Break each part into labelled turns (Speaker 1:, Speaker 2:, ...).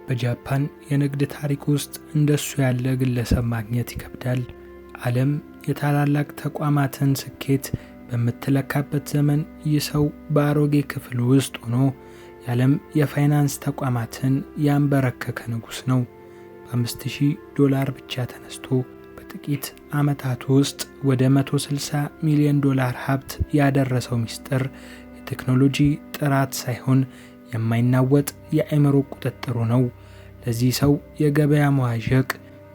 Speaker 1: በጃፓን የንግድ ታሪክ ውስጥ እንደሱ ያለ ግለሰብ ማግኘት ይከብዳል። ዓለም የታላላቅ ተቋማትን ስኬት በምትለካበት ዘመን ይህ ሰው በአሮጌ ክፍል ውስጥ ሆኖ የዓለም የፋይናንስ ተቋማትን ያንበረከከ ንጉሥ ነው። $5,000 ብቻ ተነስቶ በጥቂት ዓመታት ውስጥ ወደ $160 ሚሊዮን ሀብት ያደረሰው ሚስጥር የቴክኖሎጂ ጥራት ሳይሆን የማይናወጥ የአእምሮ ቁጥጥሩ ነው። ለዚህ ሰው የገበያ መዋዠቅ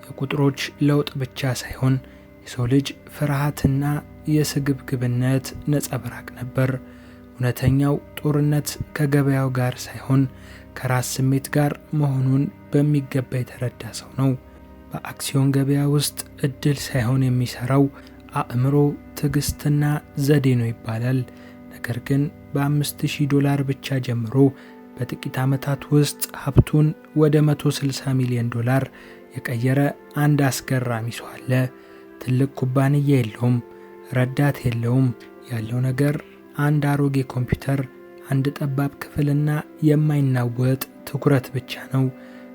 Speaker 1: የቁጥሮች ለውጥ ብቻ ሳይሆን የሰው ልጅ ፍርሃትና የስግብግብነት ነጸብራቅ ነበር። እውነተኛው ጦርነት ከገበያው ጋር ሳይሆን ከራስ ስሜት ጋር መሆኑን በሚገባ የተረዳ ሰው ነው። በአክሲዮን ገበያ ውስጥ እድል ሳይሆን የሚሰራው አእምሮ፣ ትዕግስትና ዘዴ ነው ይባላል። ነገር ግን $5,000 ብቻ ጀምሮ በጥቂት ዓመታት ውስጥ ሀብቱን ወደ $160 ሚሊዮን የቀየረ አንድ አስገራሚ ሰው አለ። ትልቅ ኩባንያ የለውም፣ ረዳት የለውም። ያለው ነገር አንድ አሮጌ ኮምፒውተር፣ አንድ ጠባብ ክፍልና የማይናወጥ ትኩረት ብቻ ነው።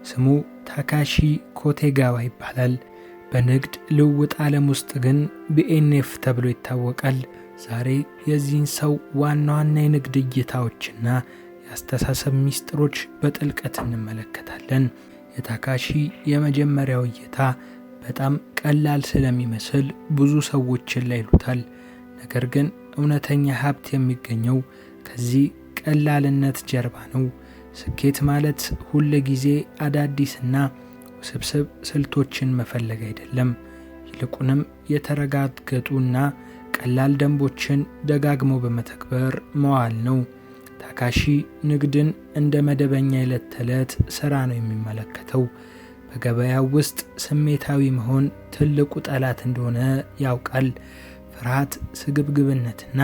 Speaker 1: ስሙ ታካሺ ኮቴጋዋ ይባላል። በንግድ ልውውጥ ዓለም ውስጥ ግን BNF ተብሎ ይታወቃል። ዛሬ የዚህን ሰው ዋና ዋና የንግድ እይታዎችና የአስተሳሰብ ሚስጥሮች በጥልቀት እንመለከታለን። የታካሺ የመጀመሪያው እይታ በጣም ቀላል ስለሚመስል ብዙ ሰዎች ችላ ይሉታል። ነገር ግን እውነተኛ ሀብት የሚገኘው ከዚህ ቀላልነት ጀርባ ነው። ስኬት ማለት ሁል ጊዜ አዳዲስና ውስብስብ ስልቶችን መፈለግ አይደለም፣ ይልቁንም የተረጋገጡና ቀላል ደንቦችን ደጋግሞ በመተግበር መዋል ነው። ታካሺ ንግድን እንደ መደበኛ የዕለት ተዕለት ሥራ ነው የሚመለከተው። በገበያው ውስጥ ስሜታዊ መሆን ትልቁ ጠላት እንደሆነ ያውቃል። ፍርሃት፣ ስግብግብነትና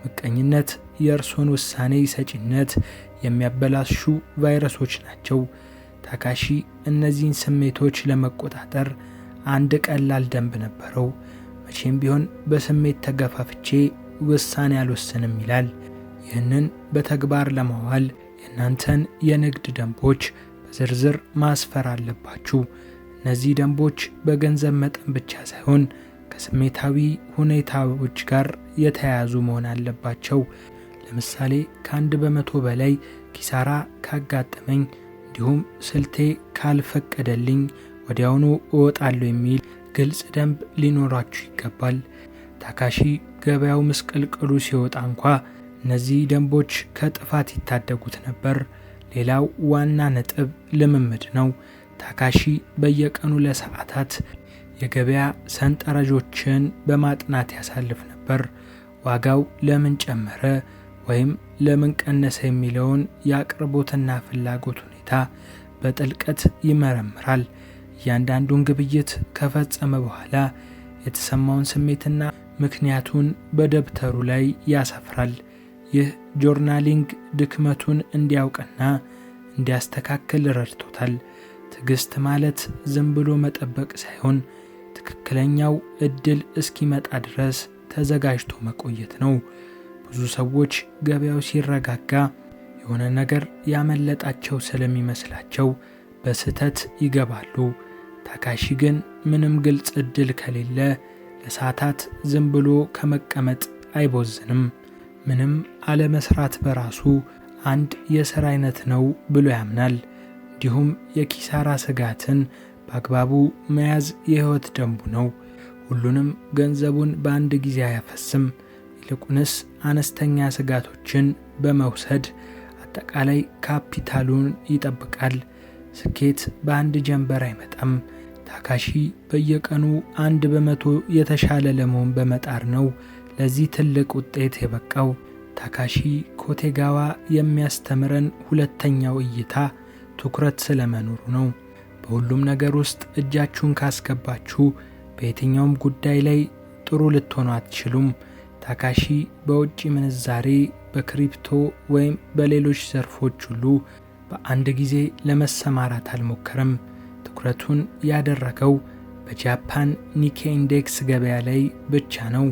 Speaker 1: ምቀኝነት የእርሶን ውሳኔ ሰጪነት የሚያበላሹ ቫይረሶች ናቸው። ታካሺ እነዚህን ስሜቶች ለመቆጣጠር አንድ ቀላል ደንብ ነበረው። መቼም ቢሆን በስሜት ተገፋፍቼ ውሳኔ አልወስንም ይላል። ይህንን በተግባር ለማዋል የእናንተን የንግድ ደንቦች በዝርዝር ማስፈር አለባችሁ። እነዚህ ደንቦች በገንዘብ መጠን ብቻ ሳይሆን ከስሜታዊ ሁኔታዎች ጋር የተያያዙ መሆን አለባቸው። ለምሳሌ ከ1% በላይ ኪሳራ ካጋጠመኝ እንዲሁም ስልቴ ካልፈቀደልኝ ወዲያውኑ እወጣለሁ የሚል ግልጽ ደንብ ሊኖራችሁ ይገባል። ታካሺ ገበያው ምስቅልቅሉ ሲወጣ እንኳ እነዚህ ደንቦች ከጥፋት ይታደጉት ነበር። ሌላው ዋና ነጥብ ልምምድ ነው። ታካሺ በየቀኑ ለሰዓታት የገበያ ሰንጠረዦችን በማጥናት ያሳልፍ ነበር። ዋጋው ለምን ጨመረ ወይም ለምን ቀነሰ የሚለውን የአቅርቦትና ፍላጎት ሁኔታ በጥልቀት ይመረምራል። እያንዳንዱን ግብይት ከፈጸመ በኋላ የተሰማውን ስሜትና ምክንያቱን በደብተሩ ላይ ያሰፍራል። ይህ ጆርናሊንግ ድክመቱን እንዲያውቅና እንዲያስተካክል ረድቶታል። ትዕግስት ማለት ዝም ብሎ መጠበቅ ሳይሆን ትክክለኛው እድል እስኪመጣ ድረስ ተዘጋጅቶ መቆየት ነው። ብዙ ሰዎች ገበያው ሲረጋጋ የሆነ ነገር ያመለጣቸው ስለሚመስላቸው በስህተት ይገባሉ። ታካሺ ግን ምንም ግልጽ እድል ከሌለ ለሰዓታት ዝም ብሎ ከመቀመጥ አይቦዝንም። ምንም አለመስራት በራሱ አንድ የሥራ አይነት ነው ብሎ ያምናል። እንዲሁም የኪሳራ ስጋትን በአግባቡ መያዝ የሕይወት ደንቡ ነው። ሁሉንም ገንዘቡን በአንድ ጊዜ አያፈስም። ይልቁንስ አነስተኛ ስጋቶችን በመውሰድ አጠቃላይ ካፒታሉን ይጠብቃል። ስኬት በአንድ ጀንበር አይመጣም። ታካሺ በየቀኑ 1% የተሻለ ለመሆን በመጣር ነው ለዚህ ትልቅ ውጤት የበቃው። ታካሺ ኮቴጋዋ የሚያስተምረን ሁለተኛው እይታ ትኩረት ስለመኖሩ ነው። በሁሉም ነገር ውስጥ እጃችሁን ካስገባችሁ በየትኛውም ጉዳይ ላይ ጥሩ ልትሆኑ አትችሉም። ታካሺ በውጭ ምንዛሬ፣ በክሪፕቶ ወይም በሌሎች ዘርፎች ሁሉ በአንድ ጊዜ ለመሰማራት አልሞከረም። ትኩረቱን ያደረገው በጃፓን ኒኬ ኢንዴክስ ገበያ ላይ ብቻ ነው።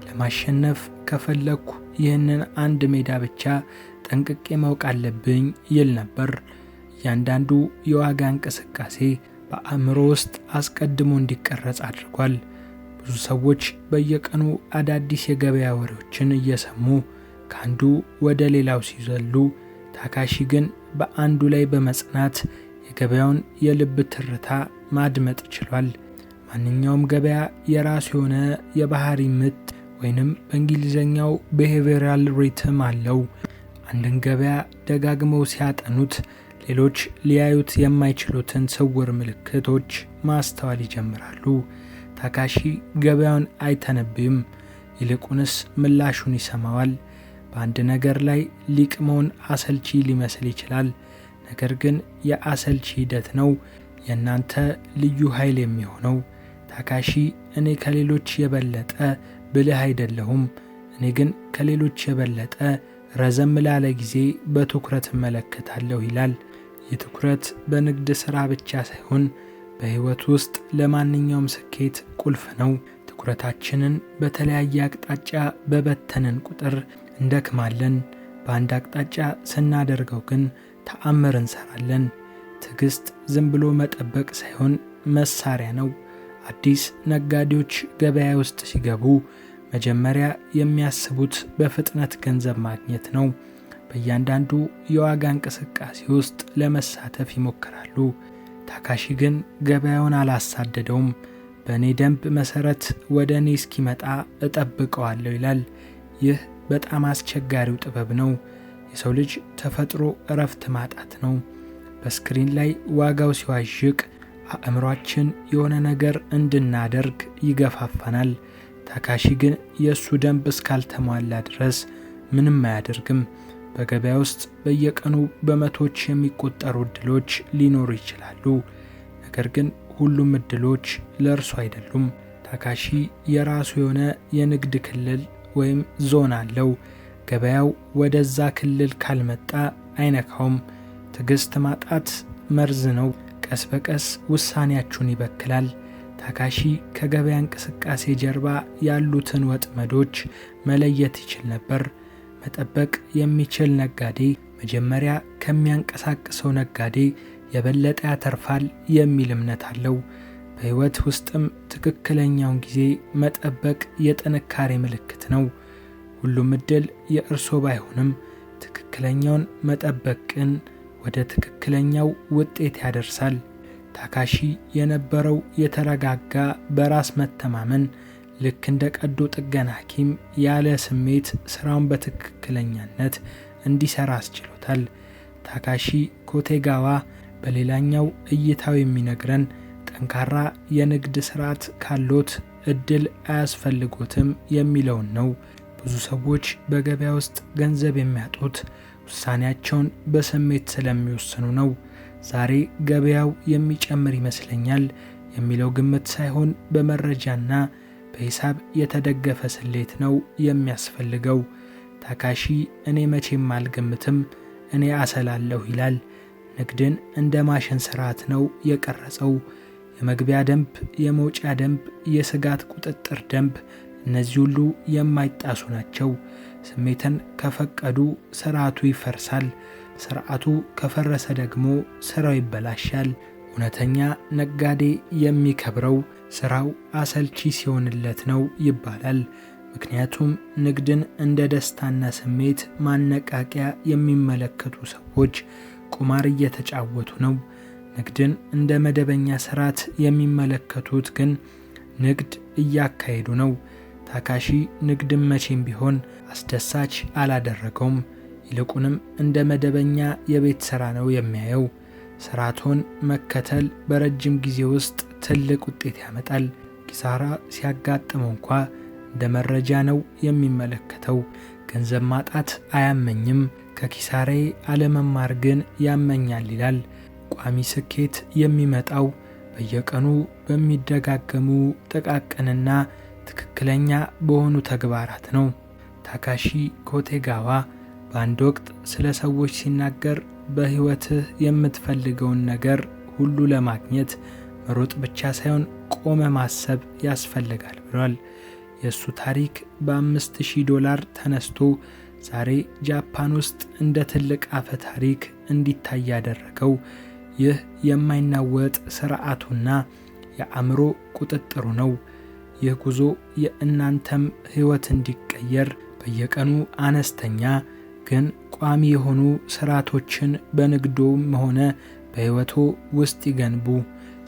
Speaker 1: ለማሸነፍ ከፈለኩ ይህንን አንድ ሜዳ ብቻ ጠንቅቄ ማወቅ አለብኝ ይል ነበር። ያንዳንዱ የዋጋ እንቅስቃሴ በአእምሮ ውስጥ አስቀድሞ እንዲቀረጽ አድርጓል። ብዙ ሰዎች በየቀኑ አዳዲስ የገበያ ወሬዎችን እየሰሙ ከአንዱ ወደ ሌላው ሲዘሉ፣ ታካሺ ግን በአንዱ ላይ በመጽናት የገበያውን የልብ ትርታ ማድመጥ ችሏል። ማንኛውም ገበያ የራሱ የሆነ የባህሪ ምት ወይንም በእንግሊዝኛው behavioral rhythm አለው። አንድን ገበያ ደጋግመው ሲያጠኑት ሌሎች ሊያዩት የማይችሉትን ስውር ምልክቶች ማስተዋል ይጀምራሉ። ታካሺ ገበያውን አይተነብይም፣ ይልቁንስ ምላሹን ይሰማዋል። በአንድ ነገር ላይ ሊቅ መሆን አሰልቺ ሊመስል ይችላል። ነገር ግን የአሰልቺ ሂደት ነው የእናንተ ልዩ ኃይል የሚሆነው። ታካሺ እኔ ከሌሎች የበለጠ ብልህ አይደለሁም፣ እኔ ግን ከሌሎች የበለጠ ረዘም ላለ ጊዜ በትኩረት እመለከታለሁ ይላል። ይህ ትኩረት በንግድ ሥራ ብቻ ሳይሆን በሕይወት ውስጥ ለማንኛውም ስኬት ቁልፍ ነው። ትኩረታችንን በተለያየ አቅጣጫ በበተንን ቁጥር እንደክማለን። በአንድ አቅጣጫ ስናደርገው ግን ተአምር እንሰራለን። ትዕግስት ዝም ብሎ መጠበቅ ሳይሆን መሳሪያ ነው። አዲስ ነጋዴዎች ገበያ ውስጥ ሲገቡ መጀመሪያ የሚያስቡት በፍጥነት ገንዘብ ማግኘት ነው። በእያንዳንዱ የዋጋ እንቅስቃሴ ውስጥ ለመሳተፍ ይሞክራሉ። ታካሺ ግን ገበያውን አላሳደደውም። በእኔ ደንብ መሠረት ወደ እኔ እስኪመጣ እጠብቀዋለሁ ይላል። ይህ በጣም አስቸጋሪው ጥበብ ነው። የሰው ልጅ ተፈጥሮ እረፍት ማጣት ነው። በስክሪን ላይ ዋጋው ሲዋዥቅ አእምሯችን የሆነ ነገር እንድናደርግ ይገፋፋናል። ታካሺ ግን የእሱ ደንብ እስካልተሟላ ድረስ ምንም አያደርግም። በገበያ ውስጥ በየቀኑ በመቶዎች የሚቆጠሩ ዕድሎች ሊኖሩ ይችላሉ። ነገር ግን ሁሉም ዕድሎች ለእርሱ አይደሉም። ታካሺ የራሱ የሆነ የንግድ ክልል ወይም ዞን አለው። ገበያው ወደዛ ክልል ካልመጣ አይነካውም። ትዕግስት ማጣት መርዝ ነው። ቀስ በቀስ ውሳኔያችሁን ይበክላል። ታካሺ ከገበያ እንቅስቃሴ ጀርባ ያሉትን ወጥመዶች መለየት ይችል ነበር። መጠበቅ የሚችል ነጋዴ መጀመሪያ ከሚያንቀሳቅሰው ነጋዴ የበለጠ ያተርፋል የሚል እምነት አለው። በሕይወት ውስጥም ትክክለኛውን ጊዜ መጠበቅ የጥንካሬ ምልክት ነው። ሁሉም ዕድል የእርሶ ባይሆንም ትክክለኛውን መጠበቅ ግን ወደ ትክክለኛው ውጤት ያደርሳል። ታካሺ የነበረው የተረጋጋ በራስ መተማመን ልክ እንደ ቀዶ ጥገና ሐኪም ያለ ስሜት ስራውን በትክክለኛነት እንዲሰራ አስችሎታል። ታካሺ ኮቴጋዋ በሌላኛው እይታው የሚነግረን ጠንካራ የንግድ ስርዓት ካሎት እድል አያስፈልጎትም የሚለውን ነው። ብዙ ሰዎች በገበያ ውስጥ ገንዘብ የሚያጡት ውሳኔያቸውን በስሜት ስለሚወስኑ ነው። ዛሬ ገበያው የሚጨምር ይመስለኛል የሚለው ግምት ሳይሆን በመረጃና በሂሳብ የተደገፈ ስሌት ነው የሚያስፈልገው። ታካሺ እኔ መቼም አልገምትም፣ እኔ አሰላለሁ ይላል። ንግድን እንደ ማሽን ስርዓት ነው የቀረጸው። የመግቢያ ደንብ፣ የመውጫ ደንብ፣ የስጋት ቁጥጥር ደንብ፣ እነዚህ ሁሉ የማይጣሱ ናቸው። ስሜትን ከፈቀዱ ስርዓቱ ይፈርሳል። ስርዓቱ ከፈረሰ ደግሞ ስራው ይበላሻል። እውነተኛ ነጋዴ የሚከብረው ስራው አሰልቺ ሲሆንለት ነው ይባላል። ምክንያቱም ንግድን እንደ ደስታና ስሜት ማነቃቂያ የሚመለከቱ ሰዎች ቁማር እየተጫወቱ ነው። ንግድን እንደ መደበኛ ስርዓት የሚመለከቱት ግን ንግድ እያካሄዱ ነው። ታካሺ ንግድን መቼም ቢሆን አስደሳች አላደረገውም። ይልቁንም እንደ መደበኛ የቤት ሥራ ነው የሚያየው። ስርዓቱን መከተል በረጅም ጊዜ ውስጥ ትልቅ ውጤት ያመጣል። ኪሳራ ሲያጋጥመው እንኳ እንደ መረጃ ነው የሚመለከተው። ገንዘብ ማጣት አያመኝም፣ ከኪሳራዬ አለመማር ግን ያመኛል ይላል። ቋሚ ስኬት የሚመጣው በየቀኑ በሚደጋገሙ ጥቃቅንና ትክክለኛ በሆኑ ተግባራት ነው። ታካሺ ኮቴጋዋ በአንድ ወቅት ስለ ሰዎች ሲናገር በሕይወትህ የምትፈልገውን ነገር ሁሉ ለማግኘት መሮጥ ብቻ ሳይሆን ቆመ ማሰብ ያስፈልጋል ብሏል። የእሱ ታሪክ $5000 ተነስቶ ዛሬ ጃፓን ውስጥ እንደ ትልቅ አፈ ታሪክ እንዲታይ ያደረገው ይህ የማይናወጥ ሥርዓቱና የአእምሮ ቁጥጥሩ ነው። ይህ ጉዞ የእናንተም ሕይወት እንዲቀየር በየቀኑ አነስተኛ ግን ቋሚ የሆኑ ሥርዓቶችን በንግዶም ሆነ በሕይወቶ ውስጥ ይገንቡ።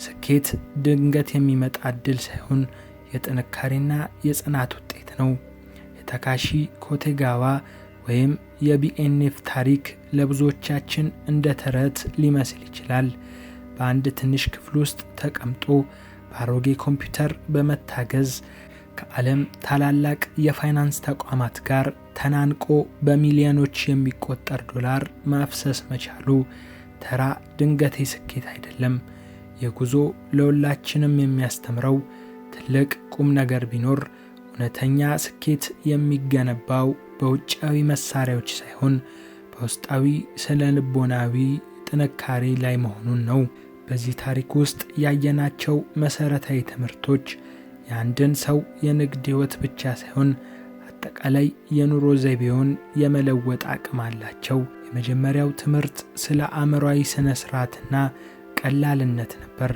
Speaker 1: ስኬት ድንገት የሚመጣ ዕድል ሳይሆን የጥንካሬና የጽናት ውጤት ነው። የታካሺ ኮቴጋዋ ወይም የቢኤንኤፍ ታሪክ ለብዙዎቻችን እንደ ተረት ሊመስል ይችላል። በአንድ ትንሽ ክፍል ውስጥ ተቀምጦ በአሮጌ ኮምፒውተር በመታገዝ ከዓለም ታላላቅ የፋይናንስ ተቋማት ጋር ተናንቆ በሚሊዮኖች የሚቆጠር ዶላር ማፍሰስ መቻሉ ተራ ድንገቴ ስኬት አይደለም። የጉዞ ለሁላችንም የሚያስተምረው ትልቅ ቁም ነገር ቢኖር እውነተኛ ስኬት የሚገነባው በውጫዊ መሳሪያዎች ሳይሆን በውስጣዊ ስነ ልቦናዊ ጥንካሬ ላይ መሆኑን ነው። በዚህ ታሪክ ውስጥ ያየናቸው መሰረታዊ ትምህርቶች የአንድን ሰው የንግድ ሕይወት ብቻ ሳይሆን አጠቃላይ የኑሮ ዘይቤውን የመለወጥ አቅም አላቸው። የመጀመሪያው ትምህርት ስለ አእምሯዊ ስነ ስርዓትና ቀላልነት ነበር።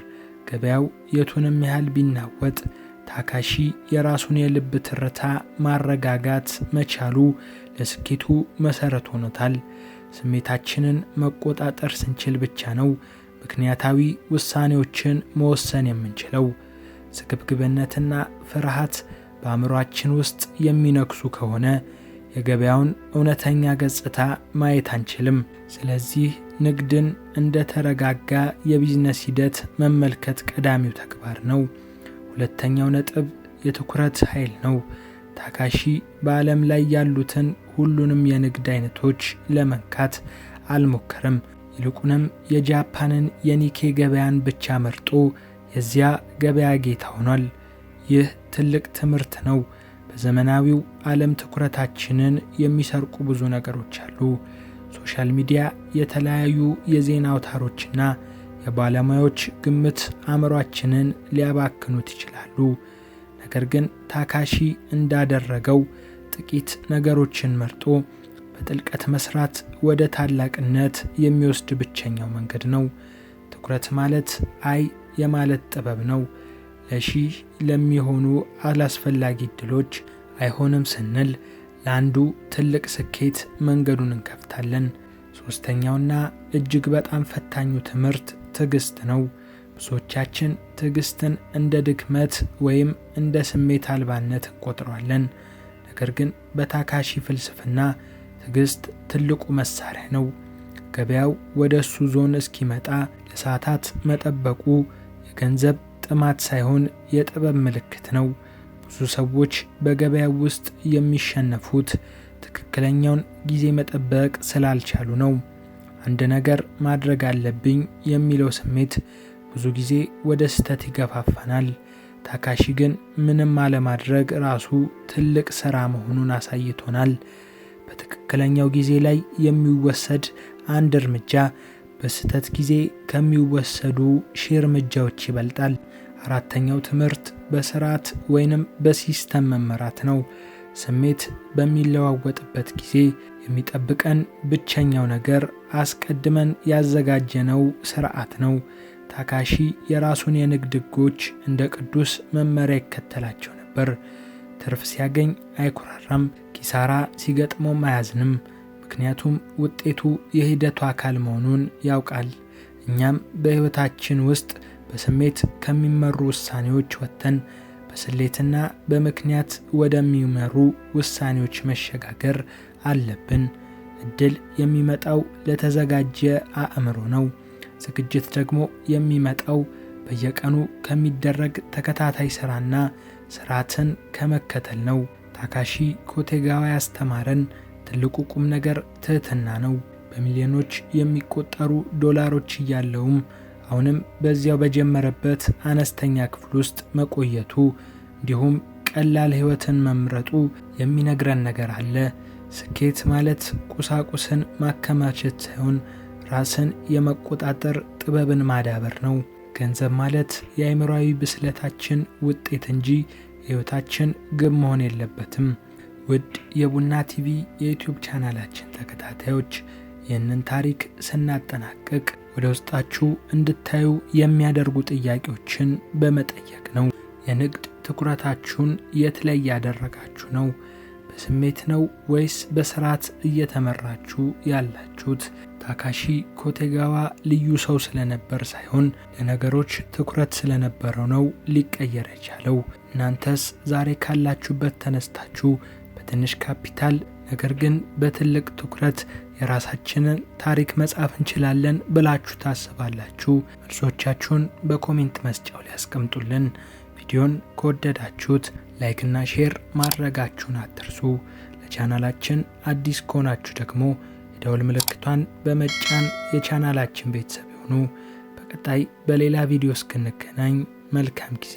Speaker 1: ገበያው የቱንም ያህል ቢናወጥ ታካሺ የራሱን የልብ ትርታ ማረጋጋት መቻሉ ለስኬቱ መሰረት ሆኖታል። ስሜታችንን መቆጣጠር ስንችል ብቻ ነው ምክንያታዊ ውሳኔዎችን መወሰን የምንችለው። ስግብግብነትና ፍርሃት በአእምሯችን ውስጥ የሚነክሱ ከሆነ የገበያውን እውነተኛ ገጽታ ማየት አንችልም። ስለዚህ ንግድን እንደ ተረጋጋ የቢዝነስ ሂደት መመልከት ቀዳሚው ተግባር ነው። ሁለተኛው ነጥብ የትኩረት ኃይል ነው። ታካሺ በዓለም ላይ ያሉትን ሁሉንም የንግድ አይነቶች ለመንካት አልሞከረም። ይልቁንም የጃፓንን የኒኬ ገበያን ብቻ መርጦ የዚያ ገበያ ጌታ ሆኗል። ይህ ትልቅ ትምህርት ነው። በዘመናዊው ዓለም ትኩረታችንን የሚሰርቁ ብዙ ነገሮች አሉ። ሶሻል ሚዲያ፣ የተለያዩ የዜና አውታሮችና የባለሙያዎች ግምት አእምሯችንን ሊያባክኑት ይችላሉ። ነገር ግን ታካሺ እንዳደረገው ጥቂት ነገሮችን መርጦ በጥልቀት መስራት ወደ ታላቅነት የሚወስድ ብቸኛው መንገድ ነው። ትኩረት ማለት አይ የማለት ጥበብ ነው። ለሺህ ለሚሆኑ አላስፈላጊ ዕድሎች አይሆንም ስንል ለአንዱ ትልቅ ስኬት መንገዱን እንከፍታለን። ሶስተኛውና እጅግ በጣም ፈታኙ ትምህርት ትዕግስት ነው። ብዙዎቻችን ትዕግስትን እንደ ድክመት ወይም እንደ ስሜት አልባነት እንቆጥረዋለን። ነገር ግን በታካሺ ፍልስፍና ትዕግስት ትልቁ መሳሪያ ነው። ገበያው ወደ እሱ ዞን እስኪመጣ ለሰዓታት መጠበቁ የገንዘብ ጥማት ሳይሆን የጥበብ ምልክት ነው። ብዙ ሰዎች በገበያው ውስጥ የሚሸነፉት ትክክለኛውን ጊዜ መጠበቅ ስላልቻሉ ነው። አንድ ነገር ማድረግ አለብኝ የሚለው ስሜት ብዙ ጊዜ ወደ ስህተት ይገፋፋናል። ታካሺ ግን ምንም አለማድረግ ራሱ ትልቅ ሥራ መሆኑን አሳይቶናል። በትክክለኛው ጊዜ ላይ የሚወሰድ አንድ እርምጃ በስህተት ጊዜ ከሚወሰዱ ሺህ እርምጃዎች ይበልጣል። አራተኛው ትምህርት በስርዓት ወይንም በሲስተም መመራት ነው። ስሜት በሚለዋወጥበት ጊዜ የሚጠብቀን ብቸኛው ነገር አስቀድመን ያዘጋጀነው ስርዓት ነው። ታካሺ የራሱን የንግድ ሕጎች እንደ ቅዱስ መመሪያ ይከተላቸው ነበር። ትርፍ ሲያገኝ አይኩራራም፣ ኪሳራ ሲገጥመውም አያዝንም። ምክንያቱም ውጤቱ የሂደቱ አካል መሆኑን ያውቃል። እኛም በሕይወታችን ውስጥ በስሜት ከሚመሩ ውሳኔዎች ወጥተን በስሌትና በምክንያት ወደሚመሩ ውሳኔዎች መሸጋገር አለብን። እድል የሚመጣው ለተዘጋጀ አእምሮ ነው። ዝግጅት ደግሞ የሚመጣው በየቀኑ ከሚደረግ ተከታታይ ስራና ስርዓትን ከመከተል ነው። ታካሺ ኮቴጋዋ ያስተማረን ትልቁ ቁም ነገር ትህትና ነው። በሚሊዮኖች የሚቆጠሩ ዶላሮች እያለውም አሁንም በዚያው በጀመረበት አነስተኛ ክፍል ውስጥ መቆየቱ እንዲሁም ቀላል ሕይወትን መምረጡ የሚነግረን ነገር አለ። ስኬት ማለት ቁሳቁስን ማከማቸት ሳይሆን ራስን የመቆጣጠር ጥበብን ማዳበር ነው። ገንዘብ ማለት የአእምሯዊ ብስለታችን ውጤት እንጂ የሕይወታችን ግብ መሆን የለበትም። ውድ የቡና ቲቪ የዩቲዩብ ቻናላችን ተከታታዮች ይህንን ታሪክ ስናጠናቅቅ ወደ ውስጣችሁ እንድታዩ የሚያደርጉ ጥያቄዎችን በመጠየቅ ነው። የንግድ ትኩረታችሁን የት ላይ ያደረጋችሁ ነው? በስሜት ነው ወይስ በስርዓት እየተመራችሁ ያላችሁት? ታካሺ ኮቴጋዋ ልዩ ሰው ስለነበር ሳይሆን ለነገሮች ትኩረት ስለነበረው ነው ሊቀየር የቻለው። እናንተስ ዛሬ ካላችሁበት ተነስታችሁ በትንሽ ካፒታል ነገር ግን በትልቅ ትኩረት የራሳችንን ታሪክ መጻፍ እንችላለን ብላችሁ ታስባላችሁ? መልሶቻችሁን በኮሜንት መስጫው ላይ አስቀምጡልን። ቪዲዮን ከወደዳችሁት ላይክ እና ሼር ማድረጋችሁን አትርሱ። ለቻናላችን አዲስ ከሆናችሁ ደግሞ የደወል ምልክቷን በመጫን የቻናላችን ቤተሰብ ይሁኑ። በቀጣይ በሌላ ቪዲዮ እስክንገናኝ መልካም ጊዜ